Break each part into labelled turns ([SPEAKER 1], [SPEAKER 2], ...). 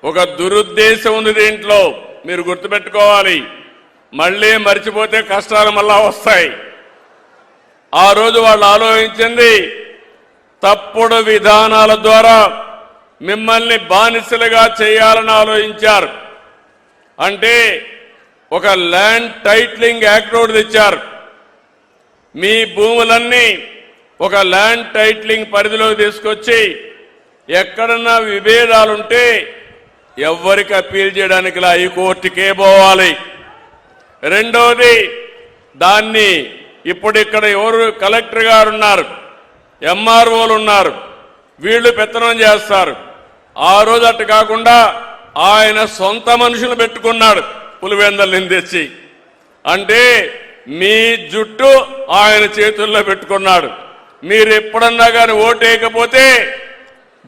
[SPEAKER 1] ఒక దురుద్దేశం ఉంది దీంట్లో, మీరు గుర్తుపెట్టుకోవాలి. మళ్ళీ మర్చిపోతే కష్టాలు మళ్ళా వస్తాయి. ఆ రోజు వాళ్ళు ఆలోచించింది తప్పుడు విధానాల ద్వారా మిమ్మల్ని బానిసలుగా చేయాలని ఆలోచించారు. అంటే ఒక ల్యాండ్ టైటిలింగ్ యాక్ట్ ఒకటి తెచ్చారు. మీ భూములన్నీ ఒక ల్యాండ్ టైటిలింగ్ పరిధిలోకి తీసుకొచ్చి ఎక్కడన్నా విభేదాలుంటే ఎవ్వరికి అప్పీల్ చేయడానికి హైకోర్టుకే పోవాలి. రెండోది, దాన్ని ఇప్పుడు ఇక్కడ ఎవరు కలెక్టర్ గారు ఉన్నారు, ఎంఆర్ఓలు ఉన్నారు, వీళ్ళు పెత్తనం చేస్తారు. ఆ రోజు అట్టు కాకుండా ఆయన సొంత మనుషులు పెట్టుకున్నాడు పులివెందల్ని తెచ్చి. అంటే మీ జుట్టు ఆయన చేతుల్లో పెట్టుకున్నాడు. మీరు ఎప్పుడన్నా కానీ ఓటేయకపోతే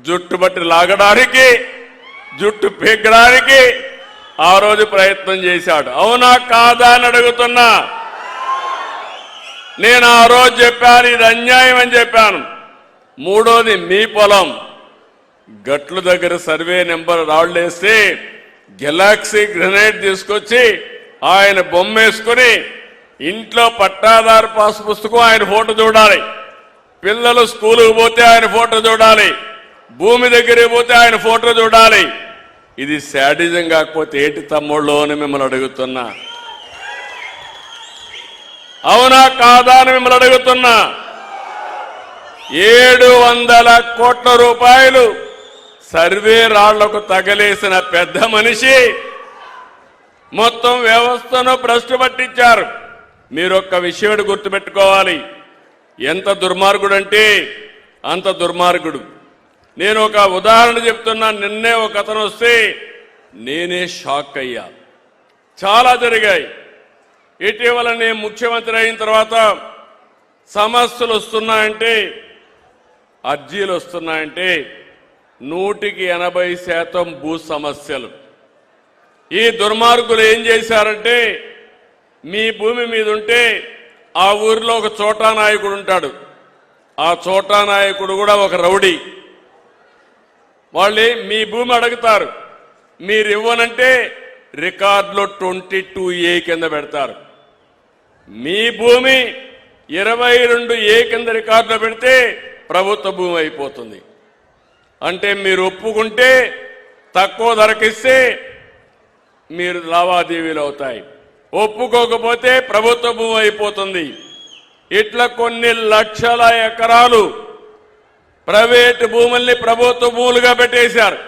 [SPEAKER 1] జుట్టు బట్టి లాగడానికి, జుట్టు పీకడానికి ఆ రోజు ప్రయత్నం చేశాడు. అవునా కాదా అని అడుగుతున్నా. నేను ఆ రోజు చెప్పాను ఇది అన్యాయం అని చెప్పాను. మూడోది, మీ పొలం గట్లు దగ్గర సర్వే నెంబర్ రాళ్లేస్తే గెలాక్సీ గ్రెనేడ్ తీసుకొచ్చి ఆయన బొమ్మ వేసుకుని ఇంట్లో పట్టాదారు పాస్ పుస్తకం ఆయన ఫోటో చూడాలి, పిల్లలు స్కూలుకు పోతే ఆయన ఫోటో చూడాలి, భూమి దగ్గరికి పోతే ఆయన ఫోటో చూడాలి. ఇది శాడిజం కాకపోతే ఏంటి తమ్ముళ్ళు అని మిమ్మల్ని అడుగుతున్నా. అవునా కాదా అని మిమ్మల్ని అడుగుతున్నా. 700 కోట్ల రూపాయలు సర్వే రాళ్లకు తగలేసిన పెద్ద మనిషి మొత్తం వ్యవస్థను భ్రష్టు పట్టించారు. మీరొక్క విషయం గుర్తుపెట్టుకోవాలి. ఎంత దుర్మార్గుడు అంటే అంత దుర్మార్గుడు. నేను ఒక ఉదాహరణ చెప్తున్నా. నిన్నే ఒక అతను వస్తే నేనే షాక్ అయ్యా. చాలా జరిగాయి. ఇటీవల నేను ముఖ్యమంత్రి అయిన తర్వాత సమస్యలు వస్తున్నాయంటే, అర్జీలు వస్తున్నాయంటే 100% భూ సమస్యలు. ఈ దుర్మార్గులు ఏం చేశారంటే, మీ భూమి మీద ఉంటే ఆ ఊరిలో ఒక చోటా నాయకుడు ఉంటాడు. ఆ చోటా నాయకుడు కూడా ఒక రౌడీ. వాళ్ళే మీ భూమి అడుగుతారు, మీరు ఇవ్వనంటే రికార్డులో 22A కింద పెడతారు. మీ భూమి 22A కింద రికార్డులో పెడితే ప్రభుత్వ భూమి అయిపోతుంది. అంటే మీరు ఒప్పుకుంటే తక్కువ ధరకిస్తే మీరు లావాదేవీలు అవుతాయి, ఒప్పుకోకపోతే ప్రభుత్వ భూమి అయిపోతుంది. ఇట్లా కొన్ని లక్షల ఎకరాలు ప్రైవేటు భూముల్ని ప్రభుత్వ భూములుగా పెట్టేశారు.